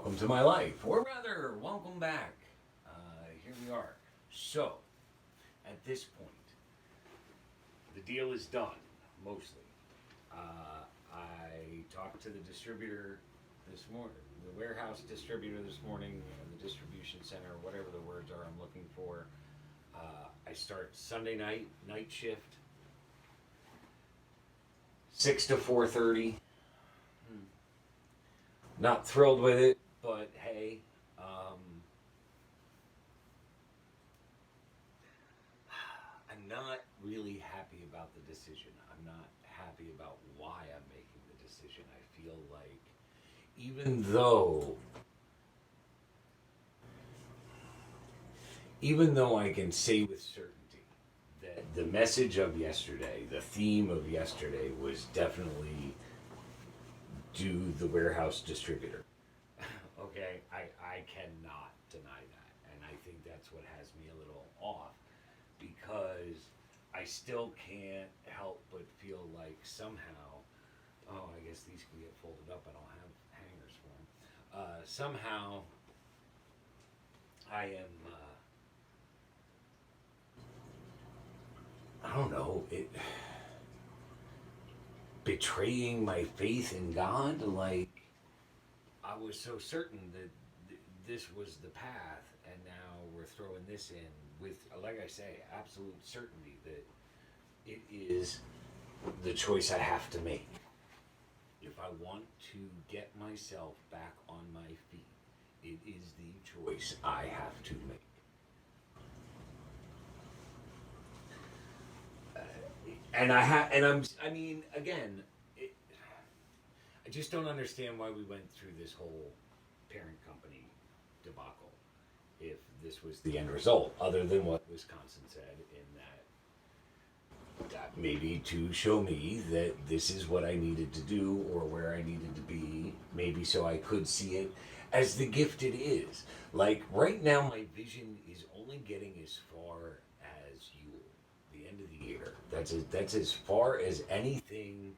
welcome to my life, or rather, welcome back. Here we are. So, at this point, the deal is done, mostly. I talked to the distributor this morning, the warehouse distributor this morning, the distribution center, whatever the words are I'm looking for. I start Sunday night shift, 6 to 4:30. Not thrilled with it, but hey, I'm not really happy about the decision. I'm not happy about why I'm making the decision. I feel like even though I can say with certainty that the message of yesterday, the theme of yesterday was definitely do the warehouse distributor. Okay, I cannot deny that. And I think that's what has me a little off because I still can't help but feel like somehow, oh, I guess these can get folded up. I don't have hangers for them. Somehow I am, I don't know, betraying my faith in God. Like, I was so certain that this was the path, and now we're throwing this in with, like I say, absolute certainty that it is the choice I have to make. If I want to get myself back on my feet, it is the choice I have to make. And I mean, again, I just don't understand why we went through this whole parent company debacle if this was the end result, other than what Wisconsin said in that maybe to show me that this is what I needed to do or where I needed to be, maybe so I could see it as the gift it is. Like right now, my vision is only getting as far as Yule, the end of the year. That's as far as anything.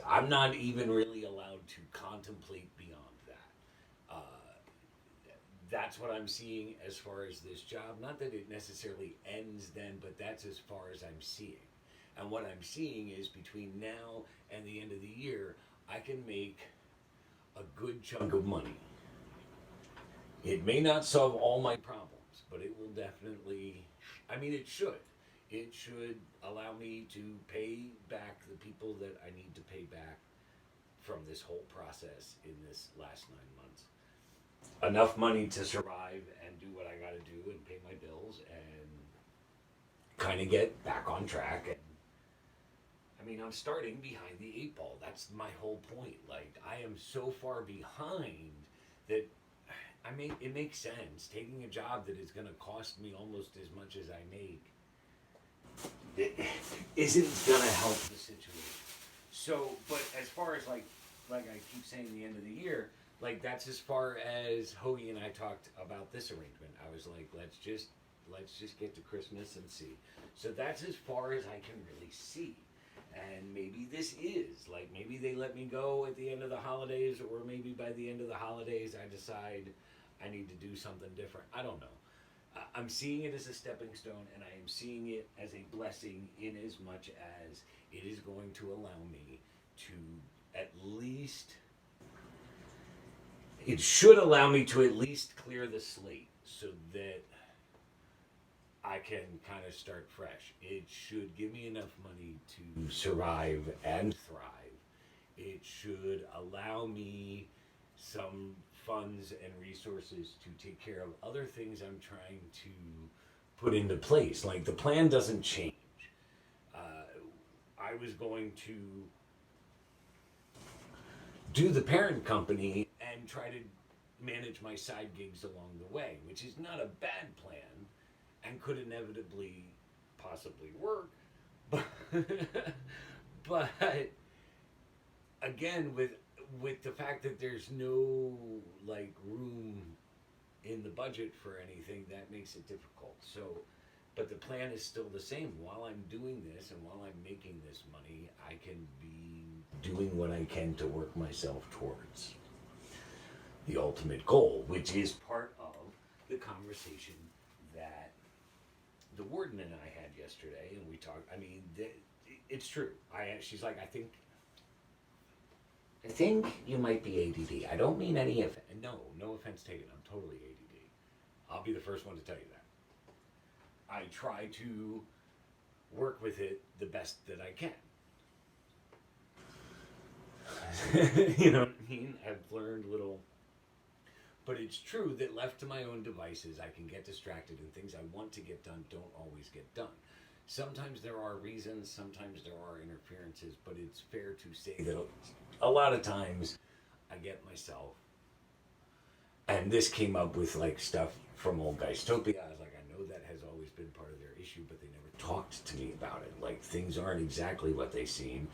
I'm not even really allowed to contemplate beyond that. That's what I'm seeing as far as this job. Not that it necessarily ends then, but that's as far as I'm seeing. And what I'm seeing is between now and the end of the year, I can make a good chunk of money. It may not solve all my problems, but it will definitely, I mean, it should. It should allow me to pay back the people that I need to pay back from this whole process in this last 9 months. Enough money to survive and do what I got to do and pay my bills and kind of get back on track. And I mean, I'm starting behind the eight ball. That's my whole point. Like, I am so far behind that it makes sense. Taking a job that is going to cost me almost as much as I make it isn't going to help the situation. So, but as far as like I keep saying, the end of the year, like that's as far as Hoagie and I talked about this arrangement. I was like, let's just get to Christmas and see. So that's as far as I can really see. And maybe this is like, maybe they let me go at the end of the holidays, or maybe by the end of the holidays I decide I need to do something different. I don't know. I'm seeing it as a stepping stone, and I am seeing it as a blessing in as much as it is going to allow me to at least, it should allow me to at least clear the slate so that I can kind of start fresh. It should give me enough money to survive and thrive. It should allow me some funds and resources to take care of other things I'm trying to put into place. Like the plan doesn't change. I was going to do the parent company and try to manage my side gigs along the way, which is not a bad plan and could inevitably possibly work. But, but again, with the fact that there's no like room in the budget for anything, that makes it difficult. So, but the plan is still the same. While I'm doing this and while I'm making this money, I can be doing what I can to work myself towards. the ultimate goal, which is part of the conversation that the warden and I had yesterday, and we talked. I mean, it's true. She's like, I think you might be ADD. I don't mean any offense. No offense taken. I'm totally ADD. I'll be the first one to tell you that. I try to work with it the best that I can. You know what I mean? I've learned little. But it's true that left to my own devices, I can get distracted and things I want to get done don't always get done. Sometimes there are reasons, sometimes there are interferences, but it's fair to say that a lot of times I get myself, and this came up with like stuff from old Geistopia. I was like, I know that has always been part of their issue, but they never talked to me about it. Like things aren't exactly what they seem.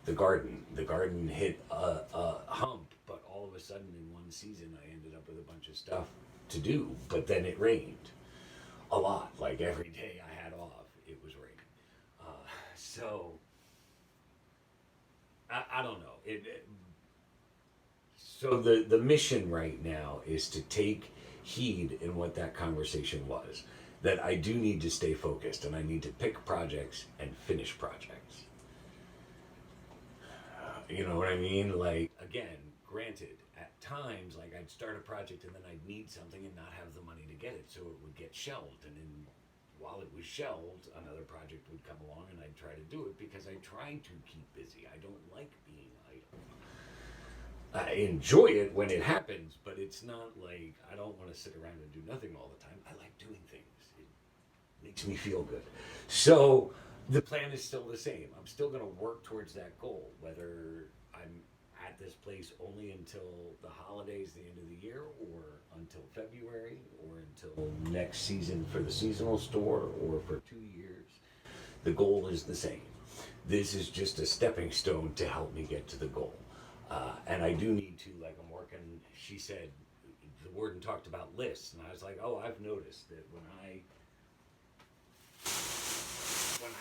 The garden hit a hump, but all of a sudden in one season I ended up with a bunch of stuff to do, but then it rained a lot. Like every day I had off, it was raining. So I don't know. So the mission right now is to take heed in what that conversation was. That I do need to stay focused, and I need to pick projects and finish projects. You know what I mean? Like, again, granted, at times, like, I'd start a project and then I'd need something and not have the money to get it, so it would get shelved. And then while it was shelved, another project would come along and I'd try to do it because I try to keep busy. I don't like being idle. I enjoy it when it happens, but it's not like I don't want to sit around and do nothing all the time. I like doing things. It makes me feel good. So the plan is still the same. I'm still going to work towards that goal, whether I'm at this place only until the holidays, the end of the year, or until February, or until next season for the seasonal store, or for 2 years. The goal is the same. This is just a stepping stone to help me get to the goal. And I do need to, like, I'm working, she said, the warden talked about lists, and I was like, oh, I've noticed that when I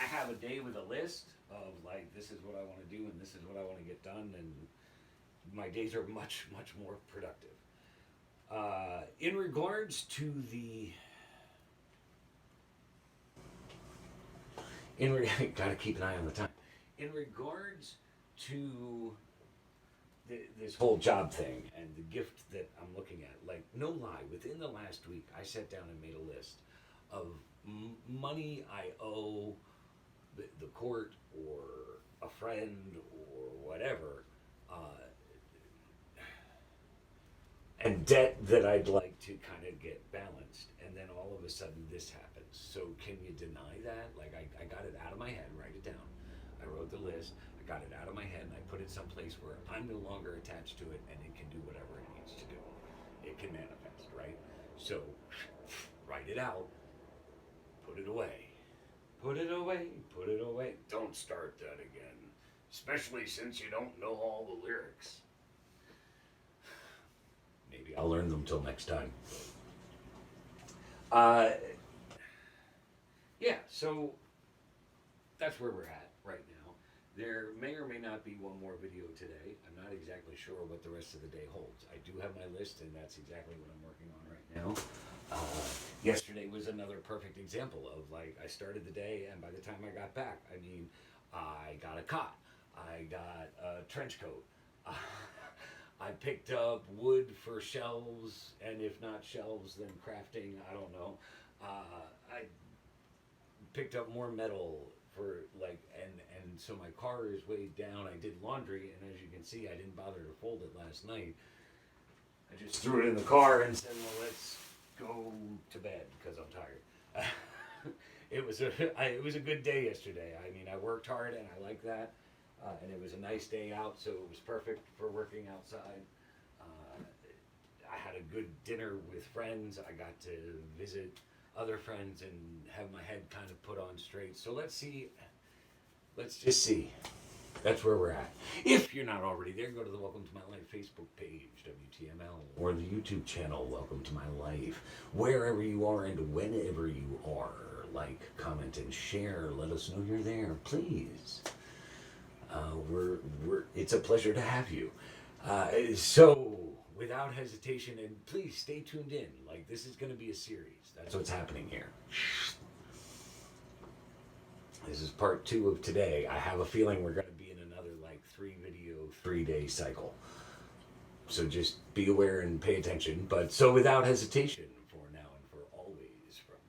have a day with a list of like this is what I want to do and this is what I want to get done, and my days are much more productive. In regards to gotta keep an eye on the time. In regards to this whole job thing and the gift that I'm looking at, like no lie, within the last week I sat down and made a list of money I owe the court or a friend or whatever, and debt that I'd like to kind of get balanced, and then all of a sudden this happens. So can you deny that? Like I got it out of my head, write it down. I wrote the list, I got it out of my head, and I put it someplace where I'm no longer attached to it, and it can do whatever it needs to do. It can manifest, right? So write it out, put it away. Put it away, put it away. Don't start that again. Especially since you don't know all the lyrics. Maybe I'll learn them till next time. Yeah, so that's where we're at right now. There may or may not be one more video today. I'm not exactly sure what the rest of the day holds. I do have my list, and that's exactly what I'm working on right now. Yesterday was another perfect example of like I started the day, and by the time I got back, I mean, I got a cot, I got a trench coat, I picked up wood for shelves, and if not shelves, then crafting. I don't know. I picked up more metal for like, and so my car is weighed down. I did laundry, and as you can see, I didn't bother to fold it last night. I just threw it in the car and said, well, let's go to bed because I'm tired. It was a good day yesterday. I mean, I worked hard and I like that, and it was a nice day out, so it was perfect for working outside. I had a good dinner with friends. I got to visit other friends and have my head kind of put on straight. So let's just see. That's where we're at. If you're not already there, go to the Welcome to My Life Facebook page, WTML, or the YouTube channel, Welcome to My Life. Wherever you are and whenever you are, like, comment, and share. Let us know you're there, please. It's a pleasure to have you. So, without hesitation, and please stay tuned in. Like, this is going to be a series. That's what's happening here. This is part 2 of today. I have a feeling we're going to be in another, like, 3-video, 3-day cycle. So just be aware and pay attention. But so without hesitation, for now and for always, from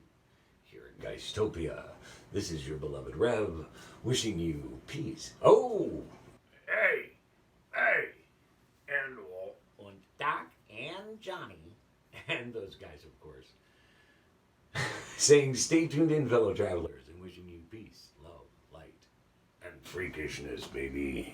here in Geistopia, this is your beloved Rev, wishing you peace. Oh! Hey! And Doc and Johnny, and those guys, of course, saying stay tuned in, fellow travelers, and wishing you peace, love, light, and freakishness, baby.